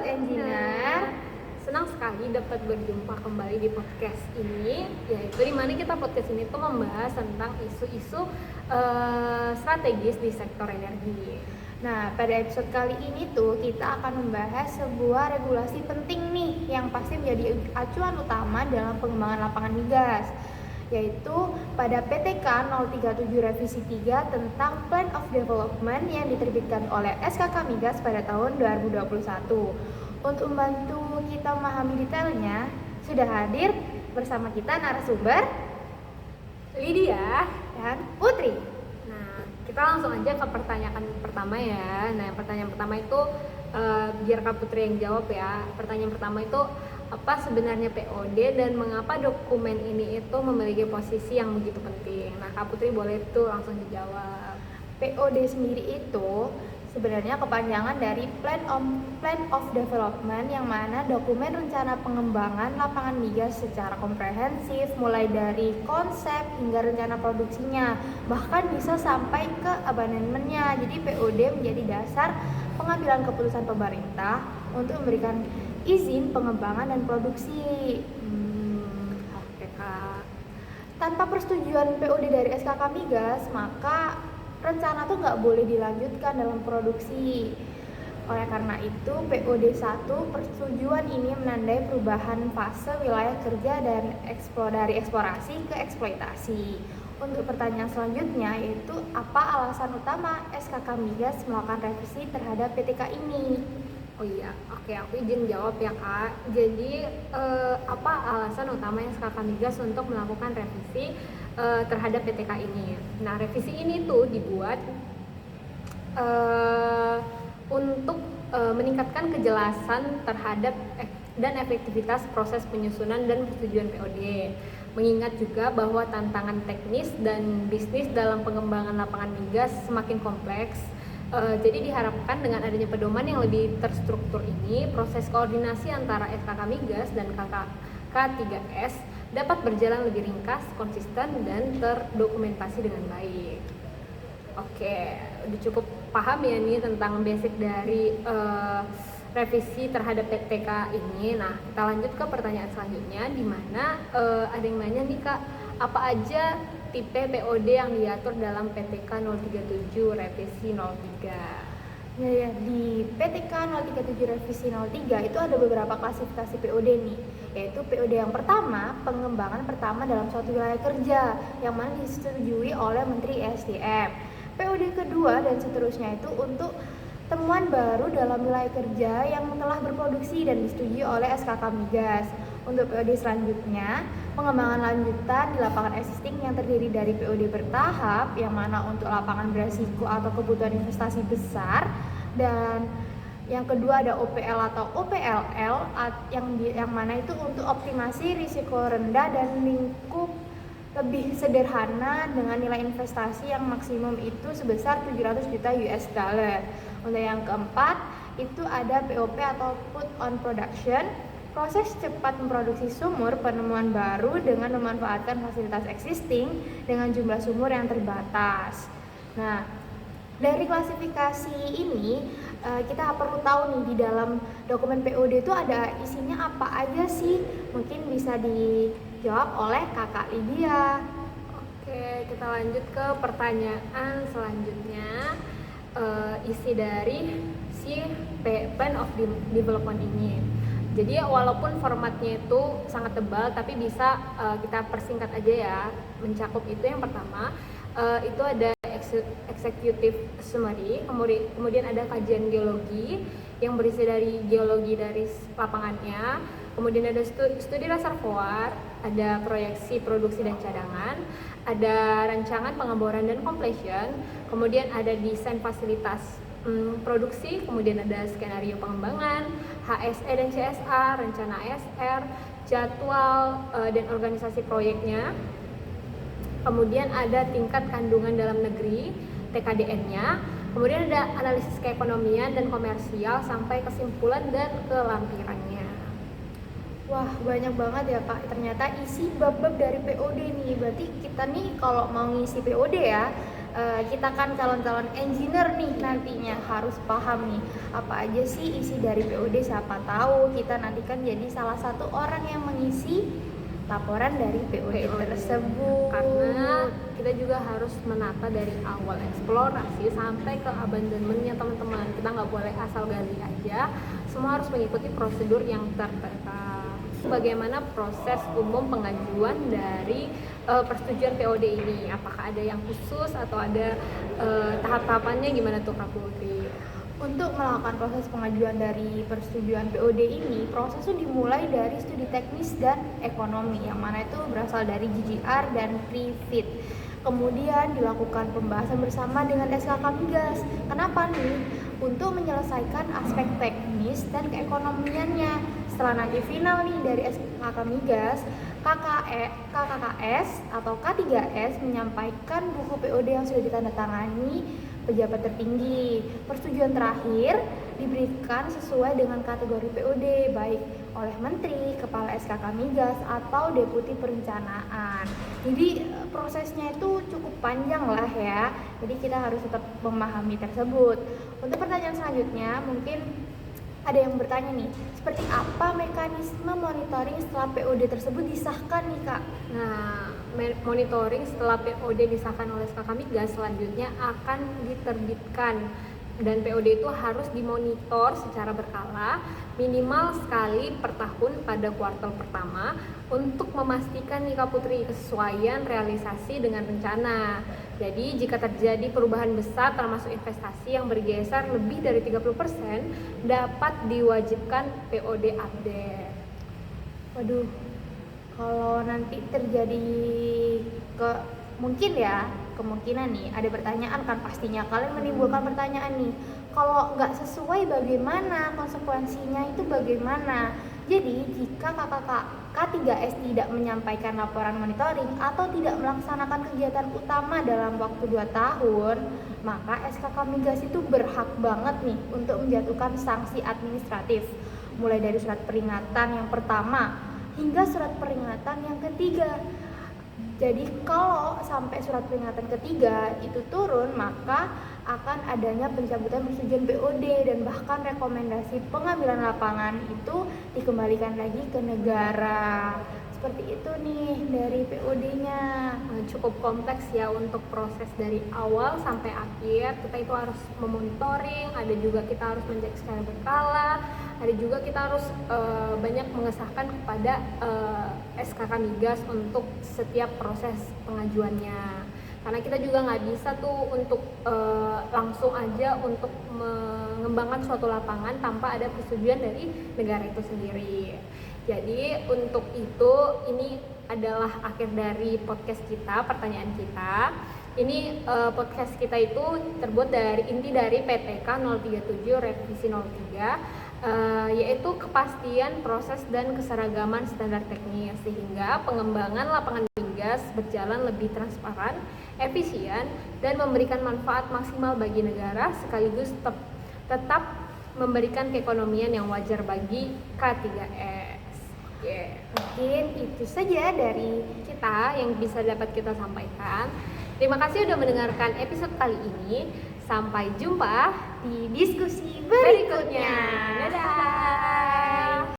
Sobat Engineer. Senang sekali dapat berjumpa kembali di podcast ini, yaitu dimana kita podcast ini tuh membahas tentang isu-isu strategis di sektor energi. Nah, pada episode kali ini tuh kita akan membahas sebuah regulasi penting nih yang pasti menjadi acuan utama dalam pengembangan lapangan migas, yaitu pada PTK 037 Revisi 3 tentang Plan of Development yang diterbitkan oleh SKK Migas pada tahun 2021. Untuk membantu kita memahami detailnya, sudah hadir bersama kita narasumber Lydia dan Putri. Nah, kita langsung aja ke pertanyaan pertama ya. Nah, yang pertanyaan pertama itu biar Kak Putri yang jawab ya. Pertanyaan pertama itu apa sebenarnya POD dan mengapa dokumen ini itu memiliki posisi yang begitu penting. Nah, Kak Putri boleh tuh langsung dijawab. POD sendiri itu sebenarnya kepanjangan dari Plan of Development, yang mana dokumen rencana pengembangan lapangan migas secara komprehensif, mulai dari konsep hingga rencana produksinya, bahkan bisa sampai ke abandonmentnya. Jadi POD menjadi dasar pengambilan keputusan pemerintah untuk memberikan izin pengembangan dan produksi. Oke Kak. Tanpa persetujuan POD dari SKK Migas, maka rencana tuh nggak boleh dilanjutkan dalam produksi. Oleh karena itu, POD 1 persetujuan ini menandai perubahan fase wilayah kerja dan dari eksplorasi ke eksploitasi. Untuk pertanyaan selanjutnya, yaitu apa alasan utama SKK Migas melakukan revisi terhadap PTK ini? Oh iya, oke, aku izin jawab ya Kak. Jadi apa alasan utama SKK Migas untuk melakukan revisi terhadap PTK ini? Nah, revisi ini tuh dibuat untuk meningkatkan kejelasan terhadap dan efektivitas proses penyusunan dan persetujuan POD. Mengingat juga bahwa tantangan teknis dan bisnis dalam pengembangan lapangan migas semakin kompleks. Jadi diharapkan dengan adanya pedoman yang lebih terstruktur ini, proses koordinasi antara SKK Migas dan K3S dapat berjalan lebih ringkas, konsisten, dan terdokumentasi dengan baik. Oke, udah cukup paham ya nih tentang basic dari revisi terhadap PTK ini. Nah, kita lanjut ke pertanyaan selanjutnya, di mana ada yang nanya nih Kak, apa aja tipe POD yang diatur dalam PTK 037 Revisi 03? Ya, di PTK 037 Revisi 03 itu ada beberapa klasifikasi POD nih, yaitu POD yang pertama, pengembangan pertama dalam suatu wilayah kerja yang mana disetujui oleh Menteri ESDM. POD kedua dan seterusnya itu untuk temuan baru dalam wilayah kerja yang telah berproduksi dan disetujui oleh SKK Migas. Untuk POD selanjutnya, pengembangan lanjutan di lapangan existing yang terdiri dari POD bertahap, yang mana untuk lapangan beresiko atau kebutuhan investasi besar, dan yang kedua ada OPL atau OPLL yang mana itu untuk optimasi risiko rendah dan lingkup lebih sederhana dengan nilai investasi yang maksimum itu sebesar 700 juta US dollar. Untuk yang keempat itu ada POP atau Put on Production, proses cepat memproduksi sumur penemuan baru dengan memanfaatkan fasilitas existing dengan jumlah sumur yang terbatas. Nah, dari klasifikasi ini kita perlu tahu nih di dalam dokumen POD itu ada isinya apa aja sih? Mungkin bisa dijawab oleh Kakak Lydia. Oke, kita lanjut ke pertanyaan selanjutnya. Isi dari si Plan of Development ini. Jadi walaupun formatnya itu sangat tebal, tapi bisa kita persingkat aja ya. Mencakup itu yang pertama, itu ada executive summary, kemudian ada kajian geologi yang berisi dari geologi dari lapangannya, kemudian ada studi reservoir, ada proyeksi produksi dan cadangan, ada rancangan pengeboran dan completion, kemudian ada desain fasilitas produksi, kemudian ada skenario pengembangan, HSE dan CSA, rencana ASR, jadwal dan organisasi proyeknya, kemudian ada tingkat kandungan dalam negeri, TKDN-nya, kemudian ada analisis keekonomian dan komersial sampai kesimpulan dan kelampirannya. Wah, banyak banget ya Kak, ternyata isi bab-bab dari POD nih. Berarti kita nih kalau mau ngisi POD ya, kita kan calon-calon engineer nih nantinya harus paham nih apa aja sih isi dari POD, siapa tahu kita nanti kan jadi salah satu orang yang mengisi laporan dari POD tersebut. Karena kita juga harus menata dari awal eksplorasi sampai ke abandonmentnya teman-teman. Kita nggak boleh asal gali aja, semua harus mengikuti prosedur yang tertera. Bagaimana proses umum pengajuan dari persetujuan POD ini? Apakah ada yang khusus atau ada tahap-tahapannya, gimana tuh Kak Putri? Untuk melakukan proses pengajuan dari persetujuan POD ini, proses itu dimulai dari studi teknis dan ekonomi, yang mana itu berasal dari GGR dan Pre-Fit. Kemudian dilakukan pembahasan bersama dengan SKK Migas. Kenapa nih? Untuk menyelesaikan aspek teknis dan keekonomiannya. Setelah nanti final nih dari SKK Migas, KKKS atau K3S menyampaikan buku POD yang sudah ditandatangani pejabat tertinggi. Persetujuan terakhir diberikan sesuai dengan kategori POD, baik oleh Menteri, Kepala SKK Migas, atau Deputi Perencanaan. Jadi prosesnya itu cukup panjang lah ya, jadi kita harus tetap memahami tersebut. Untuk pertanyaan selanjutnya, mungkin ada yang bertanya nih, seperti apa mekanisme monitoring setelah POD tersebut disahkan nih Kak? Nah, monitoring setelah POD disahkan oleh SKK Migas selanjutnya akan diterbitkan, dan POD itu harus dimonitor secara berkala minimal sekali per tahun pada kuartal pertama untuk memastikan nih Kak Putri kesesuaian realisasi dengan rencana. Jadi jika terjadi perubahan besar termasuk investasi yang bergeser lebih dari 30% dapat diwajibkan POD update. Waduh, kalau nanti terjadi kemungkinan nih ada pertanyaan kan, pastinya kalian menimbulkan pertanyaan nih, kalau nggak sesuai bagaimana, konsekuensinya itu bagaimana? Jadi jika K3S tidak menyampaikan laporan monitoring atau tidak melaksanakan kegiatan utama dalam waktu 2 tahun, maka SKK Migas itu berhak banget nih untuk menjatuhkan sanksi administratif, mulai dari surat peringatan yang pertama hingga surat peringatan yang ketiga. Jadi kalau sampai surat peringatan ketiga itu turun, maka akan adanya pencabutan persetujuan POD dan bahkan rekomendasi pengambilan lapangan itu dikembalikan lagi ke negara. Seperti itu nih dari POD-nya. Cukup kompleks ya untuk proses dari awal sampai akhir. Kita itu harus memonitoring, ada juga kita harus mencek secara berkala, ada juga kita harus banyak mengesahkan kepada SKK Migas untuk setiap proses pengajuannya. Karena kita juga nggak bisa tuh untuk langsung aja untuk mengembangkan suatu lapangan tanpa ada persetujuan dari negara itu sendiri. Jadi untuk itu ini adalah akhir dari podcast kita, pertanyaan kita. Ini podcast kita itu terbuat dari inti dari PTK 037 Revisi 03, yaitu kepastian proses dan keseragaman standar teknis sehingga pengembangan lapangan migas berjalan lebih transparan, efisien, dan memberikan manfaat maksimal bagi negara sekaligus tetap memberikan keekonomian yang wajar bagi K3S. Mungkin itu saja dari kita yang bisa dapat kita sampaikan. Terima kasih sudah mendengarkan episode kali ini. Sampai jumpa di diskusi berikutnya. Dadah.